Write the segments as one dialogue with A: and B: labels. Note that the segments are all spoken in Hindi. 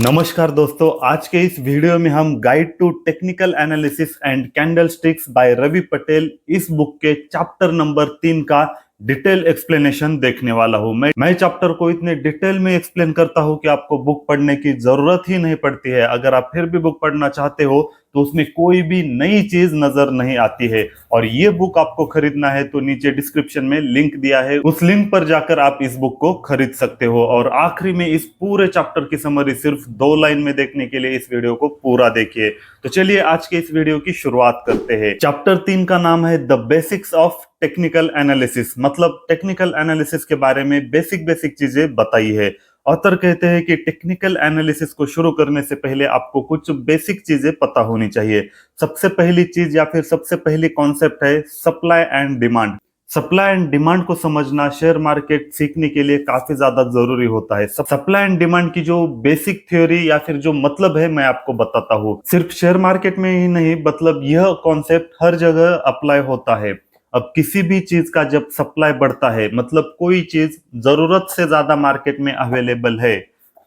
A: नमस्कार दोस्तों, आज के इस वीडियो में हम guide to technical analysis and candlesticks by Ravi Patel इस बुक के चैप्टर नंबर 3 का डिटेल एक्सप्लेनेशन देखने वाला हूं। मैं चैप्टर को इतने डिटेल में एक्सप्लेन करता हूं कि आपको बुक पढ़ने की जरूरत ही नहीं पड़ती है। अगर आप फिर भी बुक पढ़ना चाहते हो तो उसमें कोई भी नई चीज नजर नहीं आती है। और ये बुक आपको खरीदना है तो नीचे डिस्क्रिप्शन में लिंक दिया है, उस लिंक पर जाकर आप इस बुक को खरीद सकते हो। और आखिरी में इस पूरे चैप्टर की समरी सिर्फ 2 लाइन में देखने के लिए इस वीडियो को पूरा देखिए। तो चलिए आज के इस वीडियो की शुरुआत करते हैं। चैप्टर 3 का नाम है the basics of technical analysis, मतलब टेक्निकल एनालिसिस के बारे में बेसिक चीजें बताई है। ऑथर कहते हैं कि टेक्निकल एनालिसिस को शुरू करने से पहले आपको कुछ बेसिक चीजें पता होनी चाहिए। सबसे पहली चीज या फिर सबसे पहली कॉन्सेप्ट है supply and demand. Supply and demand को समझना शेयर मार्केट सीखने के लिए काफी ज्यादा जरूरी होता है। सप्लाई एंड डिमांड की जो बेसिक थ्योरी या फिर जो मतलब है मैं आपको बताता हूँ। सिर्फ शेयर मार्केट में ही नहीं, मतलब यह कॉन्सेप्ट हर जगह अप्लाई होता है। अब किसी भी चीज का जब सप्लाई बढ़ता है, मतलब कोई चीज जरूरत से ज्यादा मार्केट में अवेलेबल है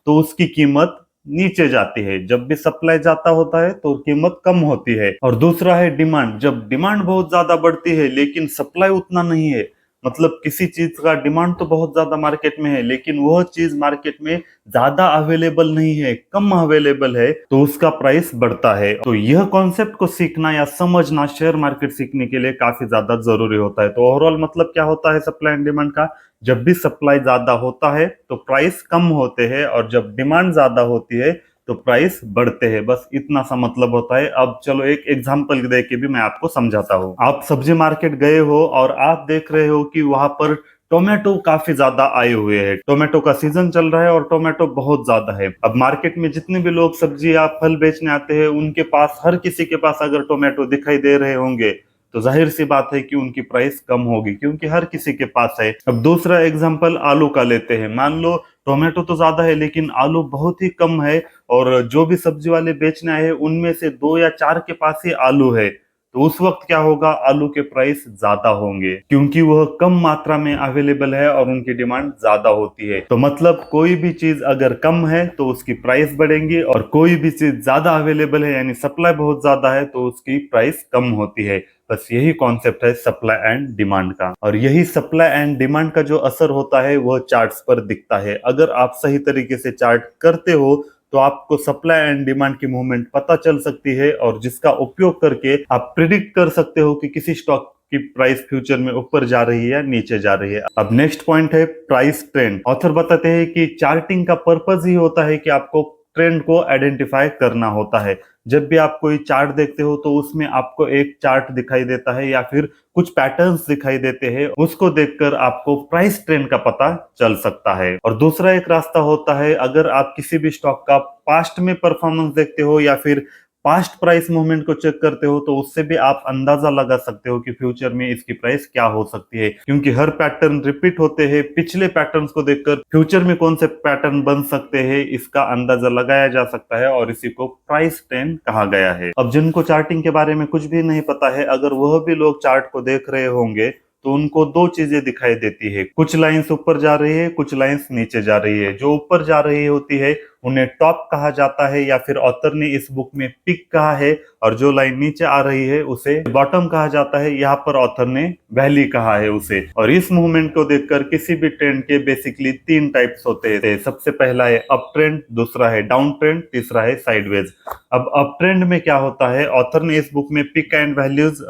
A: तो उसकी कीमत नीचे जाती है। जब भी सप्लाई ज्यादा होता है तो कीमत कम होती है। और दूसरा है डिमांड। जब डिमांड बहुत ज्यादा बढ़ती है लेकिन सप्लाई उतना नहीं है, मतलब किसी चीज का डिमांड तो बहुत ज्यादा मार्केट में है लेकिन वह चीज मार्केट में ज्यादा अवेलेबल नहीं है, कम अवेलेबल है, तो उसका प्राइस बढ़ता है। तो यह कॉन्सेप्ट को सीखना या समझना शेयर मार्केट सीखने के लिए काफी ज्यादा जरूरी होता है। तो ओवरऑल मतलब क्या होता है सप्लाई एंड डिमांड का? जब भी सप्लाई ज्यादा होता है तो प्राइस कम होते हैं, और जब डिमांड ज्यादा होती है तो प्राइस बढ़ते हैं। बस इतना सा मतलब होता है। अब चलो एक एग्जांपल दे के भी मैं आपको समझाता हूँ। आप सब्जी मार्केट गए हो और आप देख रहे हो कि वहां पर टोमेटो काफी ज्यादा आए हुए हैं। टोमेटो का सीजन चल रहा है और टोमेटो बहुत ज्यादा है। अब मार्केट में जितने भी लोग सब्जी या फल बेचने आते हैं उनके पास, हर किसी के पास अगर टोमेटो दिखाई दे रहे होंगे तो जाहिर सी बात है कि उनकी प्राइस कम होगी, क्योंकि हर किसी के पास है। अब दूसरा एग्जांपल आलू का लेते हैं। मान लो टोमेटो तो ज्यादा है लेकिन आलू बहुत ही कम है, और जो भी सब्जी वाले बेचने आए हैं उनमें से 2 या 4 के पास ही आलू है। तो उस वक्त क्या होगा? आलू के प्राइस ज्यादा होंगे, क्योंकि वह कम मात्रा में अवेलेबल है और उनकी डिमांड ज्यादा होती है। तो मतलब कोई भी चीज अगर कम है तो उसकी प्राइस बढ़ेंगी, और कोई भी चीज ज्यादा अवेलेबल है यानी सप्लाई बहुत ज्यादा है तो उसकी प्राइस कम होती है। बस यही कॉन्सेप्ट है सप्लाई एंड डिमांड का। और यही सप्लाई एंड डिमांड का जो असर होता है वह चार्ट्स पर दिखता है। अगर आप सही तरीके से चार्ट करते हो तो आपको सप्लाई एंड डिमांड की मूवमेंट पता चल सकती है, और जिसका उपयोग करके आप प्रिडिक्ट कर सकते हो कि किसी स्टॉक की प्राइस फ्यूचर में ऊपर जा रही है या नीचे जा रही है। अब नेक्स्ट पॉइंट है प्राइस ट्रेंड। ऑथर बताते हैं कि चार्टिंग का पर्पस ही होता है कि आपको ट्रेंड को आइडेंटिफाई करना होता है। जब भी आप कोई चार्ट देखते हो तो उसमें आपको एक चार्ट दिखाई देता है या फिर कुछ पैटर्न्स दिखाई देते हैं, उसको देखकर आपको प्राइस ट्रेंड का पता चल सकता है। और दूसरा एक रास्ता होता है, अगर आप किसी भी स्टॉक का पास्ट में परफॉर्मेंस देखते हो या फिर पास्ट प्राइस मूवमेंट को चेक करते हो तो उससे भी आप अंदाजा लगा सकते हो कि फ्यूचर में इसकी प्राइस क्या हो सकती है, क्योंकि हर पैटर्न रिपीट होते हैं। पिछले पैटर्न्स को देखकर फ्यूचर में कौन से पैटर्न बन सकते हैं इसका अंदाजा लगाया जा सकता है, और इसी को प्राइस ट्रेंड कहा गया है। अब जिनको चार्टिंग के बारे में कुछ भी नहीं पता है, अगर वह भी लोग चार्ट को देख रहे होंगे तो उनको 2 चीजें दिखाई देती है। कुछ लाइंस ऊपर जा रही है, कुछ लाइंस नीचे जा रही है। जो ऊपर जा रही होती है उन्हें टॉप कहा जाता है, या फिर ऑथर ने इस बुक में पिक कहा है, और जो लाइन नीचे आ रही है उसे बॉटम कहा जाता है। यहाँ पर ऑथर ने वैली कहा है उसे। और इस मूवमेंट को देखकर किसी भी ट्रेंड के बेसिकली 3 टाइप्स होते हैं। सबसे पहला है अप ट्रेंड, दूसरा है डाउन ट्रेंड, तीसरा है साइडवेज। अब अप ट्रेंड में क्या होता है? ऑथर ने इस बुक में peak and values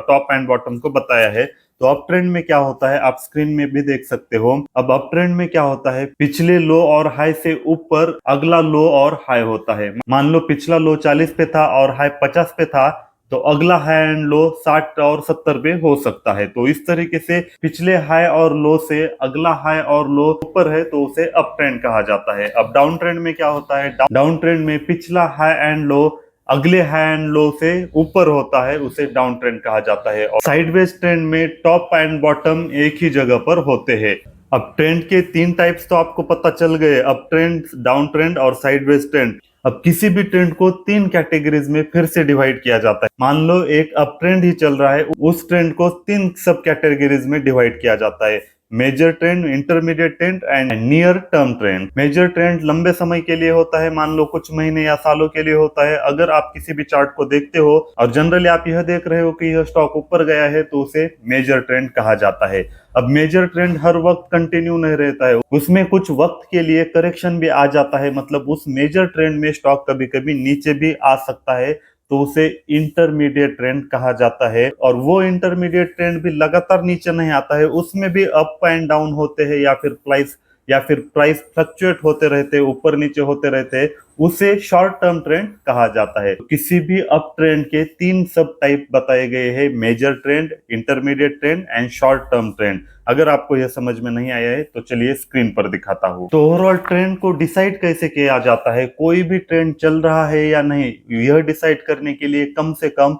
A: top and bottom को बताया है। तो अप ट्रेंड में क्या होता है आप स्क्रीन में भी देख सकते हो। अब अप ट्रेंड में क्या होता है? पिछले लो और हाई से ऊपर अगला लो और हाई होता है। मान लो पिछला लो 40 पे था और हाई 50 पे था, तो अगला हाई एंड लो 60 और 70 पे हो सकता है। तो इस तरीके से पिछले हाई और लो से अगला हाई और लो ऊपर है तो उसे अप ट्रेंड कहा जाता है। अब डाउन ट्रेंड में क्या होता है? डाउन ट्रेंड में पिछला हाई एंड लो अगले हाई एंड लो से ऊपर होता है, उसे डाउन ट्रेंड कहा जाता है। और साइडवेज ट्रेंड में टॉप एंड बॉटम एक ही जगह पर होते हैं। अब ट्रेंड के 3 टाइप्स तो आपको पता चल गए, अप ट्रेंड, डाउन ट्रेंड और साइडवेज ट्रेंड। अब किसी भी ट्रेंड को 3 कैटेगरीज में फिर से डिवाइड किया जाता है। मान लो एक अप ट्रेंड ही चल रहा है, उस ट्रेंड को 3 सब कैटेगरीज में डिवाइड किया जाता है। Major trend, intermediate trend and near term trend. Major trend लंबे समय के लिए होता है, मान लो कुछ महीने या सालों के लिए होता है। अगर आप किसी भी चार्ट को देखते हो और जनरली आप यह देख रहे हो कि यह स्टॉक ऊपर गया है तो उसे मेजर ट्रेंड कहा जाता है। अब मेजर ट्रेंड हर वक्त कंटिन्यू नहीं रहता है, उसमें कुछ वक्त के लिए करेक्शन भी आ जाता है, मतलब उस मेजर ट्रेंड में स्टॉक कभी कभी नीचे भी आ सकता है, तो उसे इंटरमीडिएट ट्रेंड कहा जाता है। और वो इंटरमीडिएट ट्रेंड भी लगातार नीचे नहीं आता है, उसमें भी अप एंड डाउन होते हैं या फिर प्राइस फ्लक्चुएट होते रहते हैं, ऊपर नीचे होते रहते हैं, उसे शॉर्ट टर्म ट्रेंड कहा जाता है। किसी भी अप ट्रेंड के तीन सब टाइप बताए गए हैं, major trend, intermediate trend and short term trend. अगर आपको यह समझ में नहीं आया है तो चलिए स्क्रीन पर दिखाता हूँ। तो ओवरऑल ट्रेंड को डिसाइड कैसे किया जाता है, कोई भी ट्रेंड चल रहा है या नहीं, यह डिसाइड करने के लिए कम से कम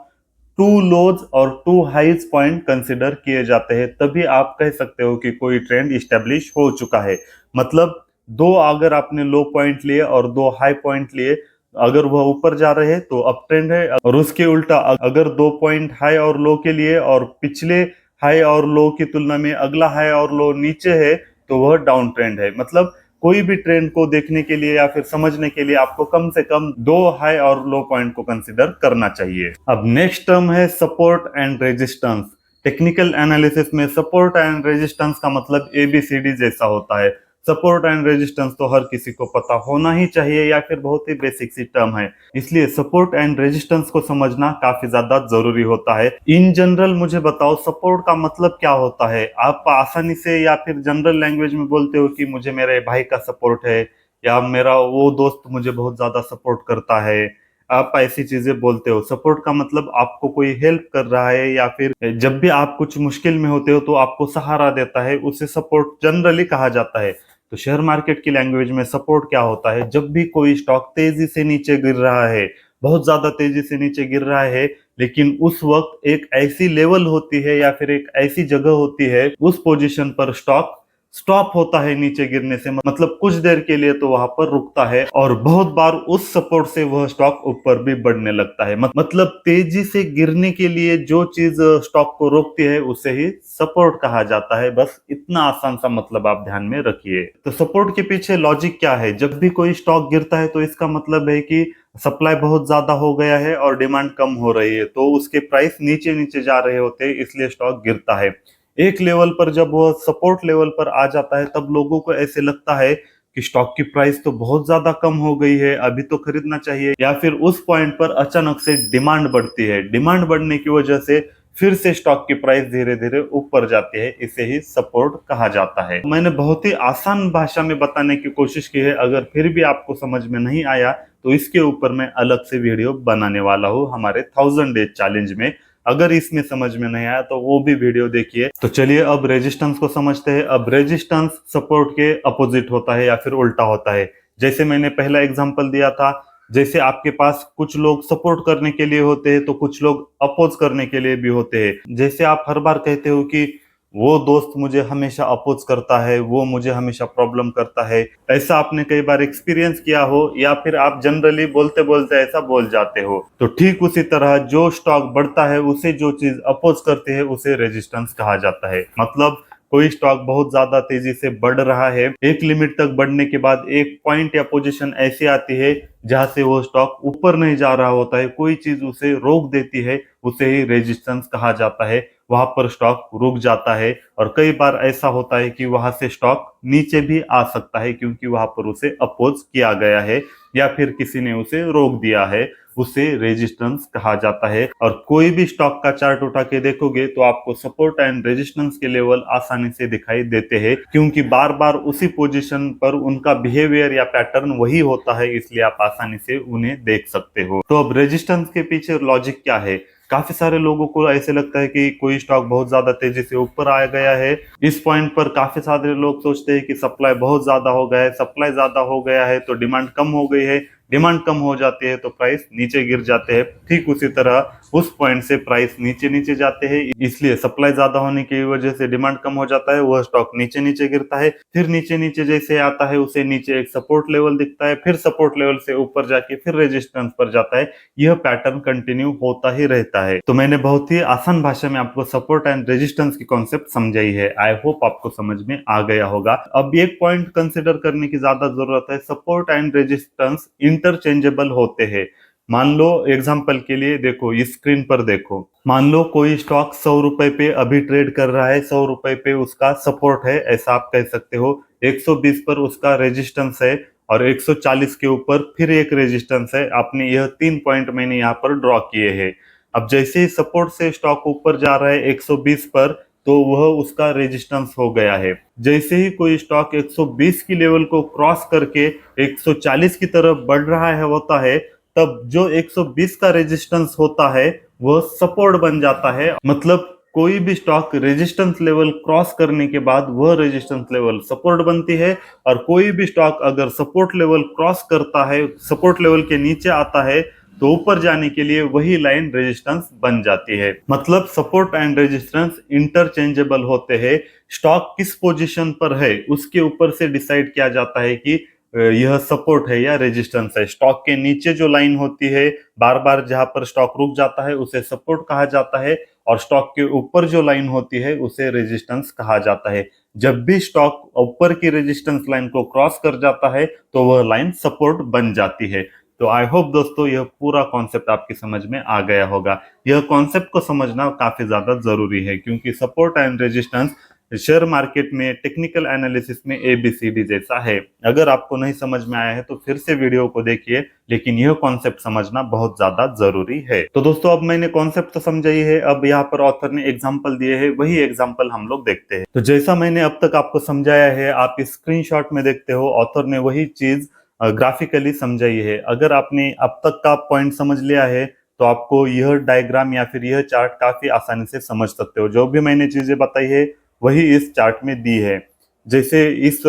A: 2 लोज और 2 हाइज पॉइंट कंसिडर किए जाते हैं, तभी आप कह सकते हो कि कोई ट्रेंड इस्टेब्लिश हो चुका है। मतलब दो अगर आपने लो पॉइंट लिए और 2 हाई पॉइंट लिए, अगर वह ऊपर जा रहे हैं तो अप ट्रेंड है, और उसके उल्टा अगर 2 पॉइंट हाई और लो के लिए और पिछले हाई और लो की तुलना में अगला हाई और लो नीचे है तो वह डाउन ट्रेंड है। मतलब कोई भी ट्रेंड को देखने के लिए या फिर समझने के लिए आपको कम से कम 2 हाई और लो पॉइंट को कंसिडर करना चाहिए। अब नेक्स्ट टर्म है support and resistance. Technical analysis में सपोर्ट एंड रेजिस्टेंस का मतलब ABCD जैसा होता है। सपोर्ट एंड रेजिस्टेंस तो हर किसी को पता होना ही चाहिए, या फिर बहुत ही बेसिक सी टर्म है, इसलिए सपोर्ट एंड रेजिस्टेंस को समझना काफी ज्यादा जरूरी होता है। इन जनरल मुझे बताओ सपोर्ट का मतलब क्या होता है। आप आसानी से या फिर जनरल लैंग्वेज में बोलते हो कि मुझे मेरे भाई का सपोर्ट है, या मेरा वो दोस्त मुझे बहुत ज्यादा सपोर्ट करता है, आप ऐसी चीजें बोलते हो। सपोर्ट का मतलब आपको कोई हेल्प कर रहा है, या फिर जब भी आप कुछ मुश्किल में होते हो तो आपको सहारा देता है, उसे सपोर्ट जनरली कहा जाता है। तो शेयर मार्केट की लैंग्वेज में सपोर्ट क्या होता है, जब भी कोई स्टॉक तेजी से नीचे गिर रहा है, बहुत ज्यादा तेजी से नीचे गिर रहा है, लेकिन उस वक्त एक ऐसी लेवल होती है या फिर एक ऐसी जगह होती है, उस पोजीशन पर स्टॉक स्टॉप होता है नीचे गिरने से, मतलब कुछ देर के लिए तो वहां पर रुकता है, और बहुत बार उस सपोर्ट से वह स्टॉक ऊपर भी बढ़ने लगता है। मतलब तेजी से गिरने के लिए जो चीज स्टॉक को रोकती है उसे ही सपोर्ट कहा जाता है। बस इतना आसान सा मतलब आप ध्यान में रखिए। तो सपोर्ट के पीछे लॉजिक क्या है, जब भी कोई स्टॉक गिरता है तो इसका मतलब है कि सप्लाई बहुत ज्यादा हो गया है और डिमांड कम हो रही है, तो उसके प्राइस नीचे नीचे जा रहे होते हैं, इसलिए स्टॉक गिरता है। एक लेवल पर जब वो सपोर्ट लेवल पर आ जाता है तब लोगों को ऐसे लगता है कि स्टॉक की प्राइस तो बहुत ज्यादा कम हो गई है, अभी तो खरीदना चाहिए, या फिर उस पॉइंट पर अचानक से डिमांड बढ़ती है, डिमांड बढ़ने की वजह से फिर से स्टॉक की प्राइस धीरे धीरे ऊपर जाती है, इसे ही सपोर्ट कहा जाता है। मैंने बहुत ही आसान भाषा में बताने की कोशिश की है, अगर फिर भी आपको समझ में नहीं आया तो इसके ऊपर मैं अलग से वीडियो बनाने वाला हूँ हमारे 1000 डेज चैलेंज में। अगर इसमें समझ में नहीं आया तो वो भी वीडियो देखिए। तो चलिए अब रेजिस्टेंस को समझते हैं। अब रेजिस्टेंस सपोर्ट के अपोजिट होता है या फिर उल्टा होता है। जैसे मैंने पहला एग्जांपल दिया था, जैसे आपके पास कुछ लोग सपोर्ट करने के लिए होते हैं तो कुछ लोग अपोज करने के लिए भी होते हैं। जैसे आप हर बार कहते हो कि वो दोस्त मुझे हमेशा अपोज करता है, वो मुझे हमेशा प्रॉब्लम करता है, ऐसा आपने कई बार एक्सपीरियंस किया हो, या फिर आप जनरली बोलते बोलते ऐसा बोल जाते हो। तो ठीक उसी तरह जो स्टॉक बढ़ता है उसे जो चीज अपोज करती है उसे रेजिस्टेंस कहा जाता है। मतलब कोई स्टॉक बहुत ज्यादा तेजी से बढ़ रहा है, एक लिमिट तक बढ़ने के बाद एक पॉइंट या पोजीशन ऐसी आती है जहां से वो स्टॉक ऊपर नहीं जा रहा होता है, कोई चीज उसे रोक देती है, उसे ही रेजिस्टेंस कहा जाता है। वहां पर स्टॉक रुक जाता है, और कई बार ऐसा होता है कि वहां से स्टॉक नीचे भी आ सकता है क्योंकि वहां पर उसे अपोज किया गया है या फिर किसी ने उसे रोक दिया है, उसे रेजिस्टेंस कहा जाता है। और कोई भी स्टॉक का चार्ट उठा के देखोगे तो आपको सपोर्ट एंड रेजिस्टेंस के लेवल आसानी से दिखाई देते हैं, क्योंकि बार बार उसी पोजीशन पर उनका बिहेवियर या पैटर्न वही होता है, इसलिए आप आसानी से उन्हें देख सकते हो। तो अब रेजिस्टेंस के पीछे लॉजिक क्या है। काफी सारे लोगों को ऐसे लगता है कि कोई स्टॉक बहुत ज्यादा तेजी से ऊपर आ गया है, इस पॉइंट पर काफी सारे लोग सोचते हैं कि सप्लाई बहुत ज्यादा हो गया है, सप्लाई ज्यादा हो गया है तो डिमांड कम हो गई है, डिमांड कम हो जाती है तो प्राइस नीचे गिर जाते हैं। ठीक उसी तरह उस पॉइंट से प्राइस नीचे नीचे जाते हैं, इसलिए सप्लाई ज्यादा होने की वजह से डिमांड कम हो जाता है, वह स्टॉक नीचे नीचे गिरता है। फिर नीचे नीचे जैसे आता है उसे नीचे एक सपोर्ट लेवल दिखता है, फिर सपोर्ट लेवल से ऊपर जाके फिर रेजिस्टेंस पर जाता है। यह पैटर्न कंटिन्यू होता ही रहता है। तो मैंने बहुत ही आसान भाषा में आपको सपोर्ट एंड रेजिस्टेंस की कॉन्सेप्ट समझाई है। आई होप आपको समझ में आ गया होगा। अब एक पॉइंट कंसिडर करने की ज्यादा जरूरत है, सपोर्ट एंड रेजिस्टेंस इंटरचेंजेबल होते हैं। मान लो एग्जांपल के लिए देखो, इस स्क्रीन पर देखो, मान लो कोई स्टॉक 100 रुपए पे अभी ट्रेड कर रहा है, 100 रुपए पे उसका सपोर्ट है, ऐसा आप कह सकते हो। 120 पर उसका रेजिस्टेंस है और 140 के ऊपर फिर एक रेजिस्टेंस है। आपने यह 3 पॉइंट मैंने यहाँ पर ड्रॉ किए हैं। अब जैसे ही सपोर्ट से स्टॉक ऊपर जा रहा है 120 पर, तो वह उसका रेजिस्टेंस हो गया है। जैसे ही कोई स्टॉक 120 की लेवल को क्रॉस करके 140 की तरफ बढ़ रहा है होता है, तब जो 120 का रेजिस्टेंस होता है वह सपोर्ट बन जाता है। मतलब कोई भी स्टॉक रेजिस्टेंस लेवल क्रॉस करने के बाद वह रेजिस्टेंस लेवल सपोर्ट बनती है, और कोई भी स्टॉक अगर सपोर्ट लेवल क्रॉस करता है, सपोर्ट लेवल के नीचे आता है, तो ऊपर जाने के लिए वही लाइन रेजिस्टेंस बन जाती है। मतलब सपोर्ट एंड रेजिस्टेंस इंटरचेंजेबल होते हैं। स्टॉक किस पोजीशन पर है उसके ऊपर से डिसाइड किया जाता है कि यह सपोर्ट है या रेजिस्टेंस है। स्टॉक के नीचे जो लाइन होती है, बार बार जहां पर स्टॉक रुक जाता है, उसे सपोर्ट कहा जाता है, और स्टॉक के ऊपर जो लाइन होती है उसे रेजिस्टेंस कहा जाता है। जब भी स्टॉक ऊपर की रेजिस्टेंस लाइन को क्रॉस कर जाता है तो वह लाइन सपोर्ट बन जाती है। तो आई होप दोस्तों यह पूरा कॉन्सेप्ट आपकी समझ में आ गया होगा। यह कॉन्सेप्ट को समझना काफी ज्यादा जरूरी है, क्योंकि support and resistance share market में टेक्निकल एनालिसिस में ABCD जैसा है। अगर आपको नहीं समझ में आया है तो फिर से वीडियो को देखिए, लेकिन यह कॉन्सेप्ट समझना बहुत ज्यादा जरूरी है। तो दोस्तों अब मैंने कॉन्सेप्ट तो समझाई है, अब यहाँ पर ऑथर ने एग्जांपल दिए हैं, वही एग्जांपल हम लोग देखते हैं। तो जैसा मैंने अब तक आपको समझाया है, आप इस स्क्रीनशॉट में देखते हो, ऑथर ने वही चीज ग्राफिकली समझाई है। अगर आपने अब तक का पॉइंट समझ लिया है तो आपको यह डायग्राम या फिर यह चार्ट काफी आसानी से समझ सकते हो। जो भी मैंने चीजें बताई है वही इस चार्ट में दी है। जैसे इस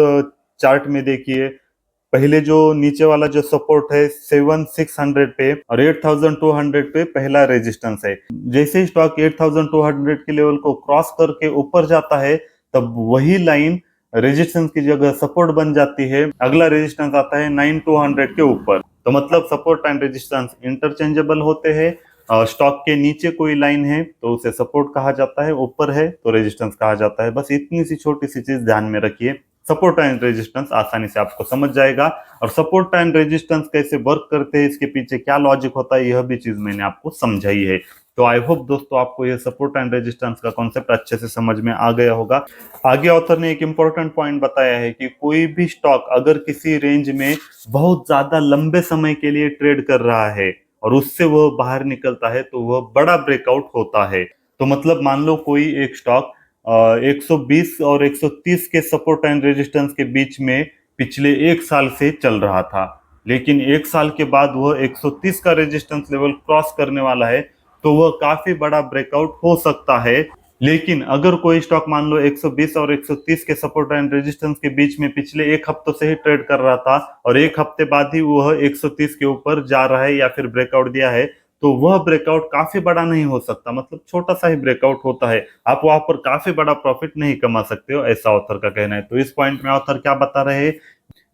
A: चार्ट में देखिए, पहले जो नीचे वाला जो सपोर्ट है 7600 पे और 8200 पे पहला रेजिस्टेंस है। जैसे ही स्टॉक 8200 के लेवल को क्रॉस करके ऊपर जाता है, तब वही लाइन रेजिस्टेंस की जगह सपोर्ट बन जाती है। अगला रेजिस्टेंस आता है 9200 के ऊपर। तो मतलब सपोर्ट एंड रेजिस्टेंस इंटरचेंजेबल होते हैं। स्टॉक के नीचे कोई लाइन है तो उसे सपोर्ट कहा जाता है, ऊपर है तो रेजिस्टेंस कहा जाता है। बस इतनी सी छोटी सी चीज ध्यान में रखिए, सपोर्ट एंड रेजिस्टेंस आसानी से आपको समझ जाएगा। और सपोर्ट एंड रेजिस्टेंस कैसे वर्क करते हैं, इसके पीछे क्या लॉजिक होता है, यह भी चीज मैंने आपको समझाई है। तो आई होप दोस्तों आपको यह सपोर्ट एंड रेजिस्टेंस का कॉन्सेप्ट अच्छे से समझ में आ गया होगा। आगे ऑथर ने एक इंपॉर्टेंट पॉइंट बताया है कि कोई भी स्टॉक अगर किसी रेंज में बहुत ज्यादा लंबे समय के लिए ट्रेड कर रहा है और उससे वह बाहर निकलता है तो वह बड़ा ब्रेकआउट होता है। तो मतलब मान लो कोई एक स्टॉक 120 और 130 के सपोर्ट एंड रेजिस्टेंस के बीच में पिछले एक साल से चल रहा था, लेकिन एक साल के बाद वह 130 का रेजिस्टेंस लेवल क्रॉस करने वाला है, तो वह काफी बड़ा ब्रेकआउट हो सकता है। लेकिन अगर कोई स्टॉक मान लो 120 और 130 के सपोर्ट एंड रेजिस्टेंस के बीच में पिछले एक हफ्तों से ही ट्रेड कर रहा था और एक हफ्ते बाद ही वह 130 के ऊपर जा रहा है या फिर ब्रेकआउट दिया है, तो वह ब्रेकआउट काफी बड़ा नहीं हो सकता। मतलब छोटा सा ही ब्रेकआउट होता है, आप वहां पर काफी बड़ा प्रॉफिट नहीं कमा सकते हो, ऐसा ऑथर का कहना है। तो इस पॉइंट में ऑथर क्या बता रहे हैं,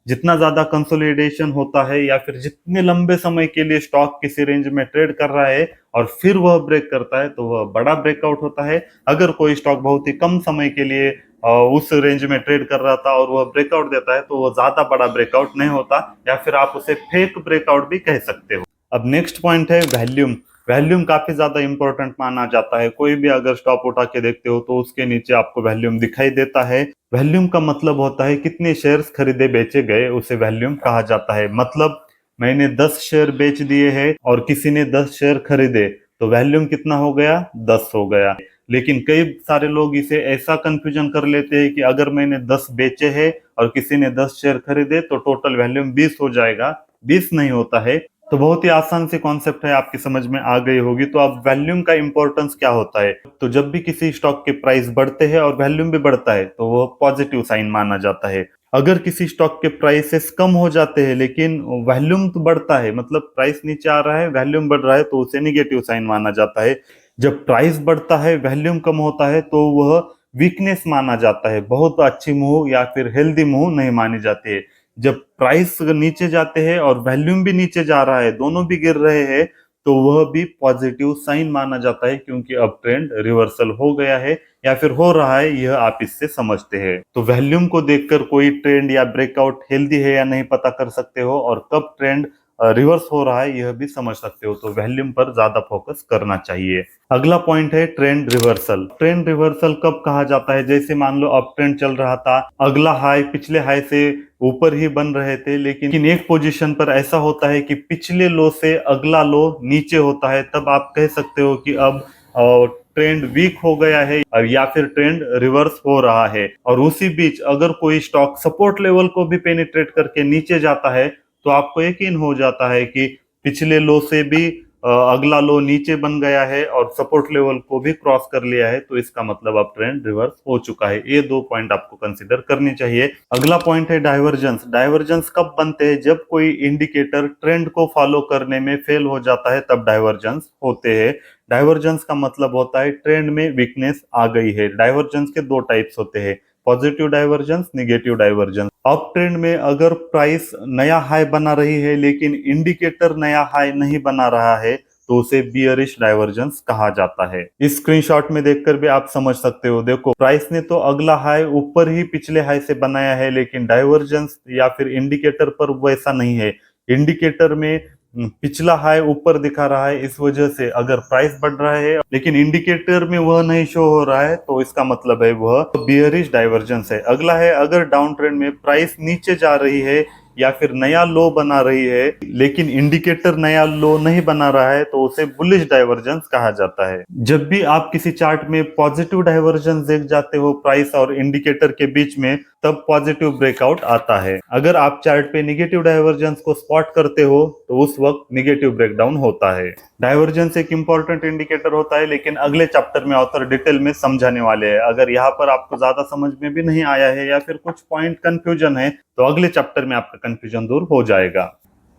A: जितना ज्यादा कंसोलिडेशन होता है या फिर जितने लंबे समय के लिए स्टॉक किसी रेंज में ट्रेड कर रहा है और फिर वह ब्रेक करता है, तो वह बड़ा ब्रेकआउट होता है। अगर कोई स्टॉक बहुत ही कम समय के लिए उस रेंज में ट्रेड कर रहा था और वह ब्रेकआउट देता है, तो वह ज्यादा बड़ा ब्रेकआउट नहीं होता, या फिर आप उसे फेक ब्रेकआउट भी कह सकते हो। अब नेक्स्ट पॉइंट है वैल्यूम। वैल्यूम काफी ज्यादा इंपॉर्टेंट माना जाता है। कोई भी अगर स्टॉक उठा के देखते हो तो उसके नीचे आपको वैल्यूम दिखाई देता है। वैल्यूम का मतलब होता है कितने शेयर्स खरीदे बेचे गए, उसे वैल्यूम कहा जाता है। मतलब मैंने 10 शेयर बेच दिए हैं और किसी ने 10 शेयर खरीदे, तो वैल्यूम कितना हो गया, 10 हो गया। लेकिन कई सारे लोग इसे ऐसा कंफ्यूजन कर लेते हैं कि अगर मैंने 10 बेचे हैं और किसी ने 10 शेयर खरीदे तो टोटल वैल्यूम 20 हो जाएगा। 20 नहीं होता है। तो बहुत ही आसान सी कॉन्सेप्ट है, आपकी समझ में आ गई होगी। तो अब वैल्यूम का इंपॉर्टेंस क्या होता है, तो जब भी किसी स्टॉक के प्राइस बढ़ते हैं और वैल्यूम भी बढ़ता है तो वो पॉजिटिव साइन माना जाता है। अगर किसी स्टॉक के प्राइसेस कम हो जाते हैं लेकिन वॉल्यूम तो बढ़ता है, मतलब प्राइस नीचे आ रहा है वॉल्यूम बढ़ रहा है, तो उसे निगेटिव साइन माना जाता है। जब प्राइस बढ़ता है वॉल्यूम कम होता है तो वह वीकनेस माना जाता है, बहुत अच्छी मूव या फिर हेल्दी मूव नहीं मानी जाती है। जब प्राइस नीचे जाते हैं और वॉल्यूम भी नीचे जा रहा है, दोनों भी गिर रहे हैं, तो वह भी पॉजिटिव साइन माना जाता है, क्योंकि अब ट्रेंड रिवर्सल हो गया है या फिर हो रहा है, यह आप इससे समझते हैं। तो वॉल्यूम को देखकर कोई ट्रेंड या ब्रेकआउट हेल्दी है या नहीं पता कर सकते हो, और कब ट्रेंड रिवर्स हो रहा है यह भी समझ सकते हो। तो वॉल्यूम पर ज्यादा फोकस करना चाहिए। अगला पॉइंट है ट्रेंड रिवर्सल। ट्रेंड रिवर्सल कब कहा जाता है? जैसे मान लो अप ट्रेंड चल रहा था, अगला हाई पिछले हाई से ऊपर ही बन रहे थे, लेकिन एक पोजीशन पर ऐसा होता है कि पिछले लो से अगला लो नीचे होता है, तब आप कह सकते हो कि अब ट्रेंड वीक हो गया है या फिर ट्रेंड रिवर्स हो रहा है। और उसी बीच अगर कोई स्टॉक सपोर्ट लेवल को भी पेनिट्रेट करके नीचे जाता है, तो आपको यकीन हो जाता है कि पिछले लो से भी अगला लो नीचे बन गया है और सपोर्ट लेवल को भी क्रॉस कर लिया है, तो इसका मतलब अब ट्रेंड रिवर्स हो चुका है। ये दो पॉइंट आपको कंसीडर करनी चाहिए। अगला पॉइंट है डाइवर्जेंस। डाइवर्जेंस कब बनते हैं? जब कोई इंडिकेटर ट्रेंड को फॉलो करने में फेल हो जाता है, तब डाइवर्जेंस होते हैं। डाइवर्जेंस का मतलब होता है ट्रेंड में वीकनेस आ गई है। डाइवर्जेंस के दो टाइप्स होते हैं, positive divergence, negative divergence. Up trend में अगर प्राइस नया हाई बना रही है लेकिन इंडिकेटर नया हाई नहीं बना रहा है, तो उसे बियरिश डाइवर्जेंस कहा जाता है। इस स्क्रीनशॉट में देखकर भी आप समझ सकते हो। देखो, प्राइस ने तो अगला हाई ऊपर ही पिछले हाई से बनाया है, लेकिन डाइवर्जेंस या फिर इंडिकेटर पर वैसा नहीं है। इंडिकेटर में पिछला हाई ऊपर दिखा रहा है, इस वजह से अगर प्राइस बढ़ रहा है लेकिन इंडिकेटर में वह नहीं शो हो रहा है, तो इसका मतलब है वह बियरिश डाइवर्जेंस है। अगला है, अगर डाउन ट्रेंड में प्राइस नीचे जा रही है या फिर नया लो बना रही है लेकिन इंडिकेटर नया लो नहीं बना रहा है, तो उसे बुलिश डाइवर्जेंस कहा जाता है। जब भी आप किसी चार्ट में पॉजिटिव डाइवर्जेंस देख जाते हो प्राइस और इंडिकेटर के बीच में, तब पॉजिटिव ब्रेकआउट आता है। अगर आप चार्ट पे निगेटिव डाइवर्जेंस को स्पॉट करते हो, तो उस वक्त निगेटिव ब्रेकडाउन होता है। डाइवर्जेंस एक इंपॉर्टेंट इंडिकेटर होता है, लेकिन अगले चैप्टर में ऑथर डिटेल में समझाने वाले हैं। अगर यहाँ पर आपको ज्यादा समझ में भी नहीं आया है या फिर कुछ पॉइंट कंफ्यूजन है, तो अगले चैप्टर में आपका कंफ्यूजन दूर हो जाएगा।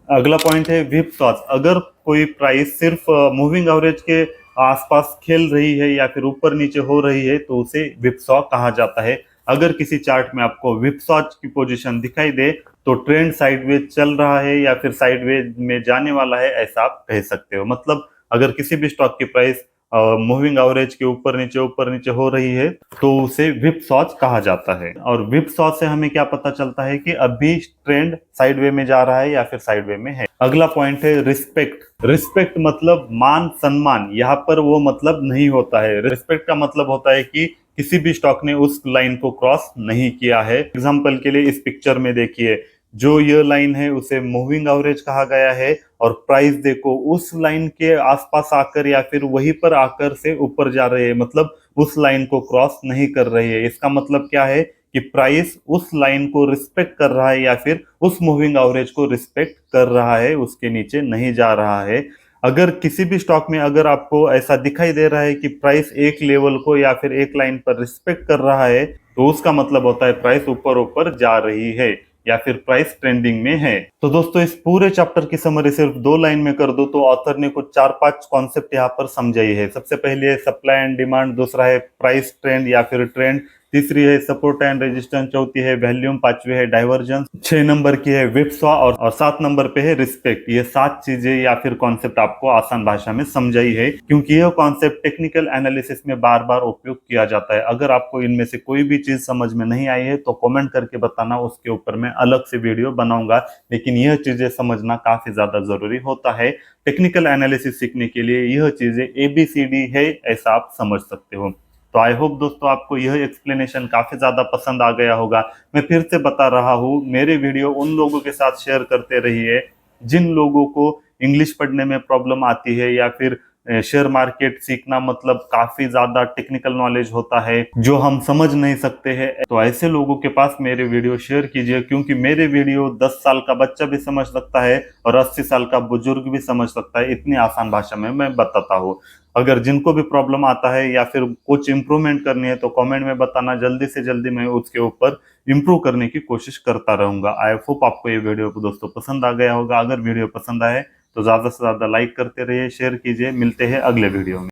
A: अगला पॉइंट है व्हिप सॉच। अगर कोई प्राइस सिर्फ मूविंग एवरेज के आसपास खेल रही है या फिर ऊपर नीचे हो रही है, तो उसे व्हिप सॉ कहा जाता है। अगर किसी चार्ट में आपको व्हिप सॉच की पोजीशन दिखाई दे, तो ट्रेंड साइडवेज चल रहा है या फिर साइडवेज में जाने वाला है, ऐसा आप कह सकते हो। मतलब अगर किसी भी स्टॉक की प्राइस मूविंग एवरेज के ऊपर नीचे हो रही है, तो उसे व्हिप सॉच कहा जाता है। और व्हिप सॉच से हमें क्या पता चलता है कि अभी ट्रेंड साइडवे में जा रहा है या फिर साइडवे में है। अगला पॉइंट है रिस्पेक्ट। रिस्पेक्ट मतलब मान सम्मान, यहाँ पर वो मतलब नहीं होता है। रिस्पेक्ट का मतलब होता है कि किसी भी स्टॉक ने उस लाइन को क्रॉस नहीं किया है। एग्जांपल के लिए इस पिक्चर में देखिए, जो ये लाइन है उसे मूविंग एवरेज कहा गया है, और प्राइस देखो उस लाइन के आसपास आकर या फिर वहीं पर आकर से ऊपर जा रहे हैं, मतलब उस लाइन को क्रॉस नहीं कर रही है। इसका मतलब क्या है कि प्राइस उस लाइन को रिस्पेक्ट कर रहा है या फिर उस मूविंग एवरेज को रिस्पेक्ट कर रहा है, उसके नीचे नहीं जा रहा है। अगर किसी भी स्टॉक में अगर आपको ऐसा दिखाई दे रहा है कि प्राइस एक लेवल को या फिर एक लाइन पर रिस्पेक्ट कर रहा है, तो उसका मतलब होता है प्राइस ऊपर ऊपर जा रही है या फिर प्राइस ट्रेंडिंग में है। तो दोस्तों, इस पूरे चैप्टर की समरी सिर्फ 2 लाइन में कर दो तो ऑथर ने कुछ 4-5 कॉन्सेप्ट यहाँ पर समझाई है। सबसे पहले है सप्लाई एंड डिमांड, दूसरा है प्राइस ट्रेंड या फिर ट्रेंड, तीसरी है सपोर्ट एंड रेजिस्टेंस, चौथी है वॉल्यूम, पांचवी है डाइवर्जेंस, 6 नंबर की है व्हिप सॉ और 7 नंबर पे है रिस्पेक्ट। ये 7 चीजें या फिर कॉन्सेप्ट आपको आसान भाषा में समझाई है, क्योंकि यह कॉन्सेप्ट टेक्निकल एनालिसिस में बार बार उपयोग किया जाता है। अगर आपको इनमें से कोई भी चीज समझ में नहीं आई है, तो कमेंट करके बताना, उसके ऊपर मैं अलग से वीडियो बनाऊंगा। लेकिन यह चीजें समझना काफी ज्यादा जरूरी होता है। टेक्निकल एनालिसिस सीखने के लिए यह चीजें ABCD है, ऐसा आप समझ सकते हो। तो आई होप दोस्तों आपको यह एक्सप्लेनेशन काफी ज्यादा पसंद आ गया होगा। मैं फिर से बता रहा हूँ, मेरे वीडियो उन लोगों के साथ शेयर करते रहिए जिन लोगों को इंग्लिश पढ़ने में प्रॉब्लम आती है या फिर शेयर मार्केट सीखना मतलब काफी ज्यादा टेक्निकल नॉलेज होता है जो हम समझ नहीं सकते हैं। तो ऐसे लोगों के पास मेरे वीडियो शेयर कीजिए, क्योंकि मेरे वीडियो 10 साल का बच्चा भी समझ सकता है और 80 साल का बुजुर्ग भी समझ सकता है। इतनी आसान भाषा में मैं बताता हूँ। अगर जिनको भी प्रॉब्लम आता है या फिर कुछ इंप्रूवमेंट करनी है तो कमेंट में बताना, जल्दी से जल्दी मैं उसके ऊपर इंप्रूव करने की कोशिश करता रहूंगा। आई होप आपको ये वीडियो दोस्तों पसंद आ गया होगा। अगर वीडियो पसंद आए तो ज्यादा से ज्यादा लाइक करते रहिए, शेयर कीजिए। मिलते हैं अगले वीडियो में।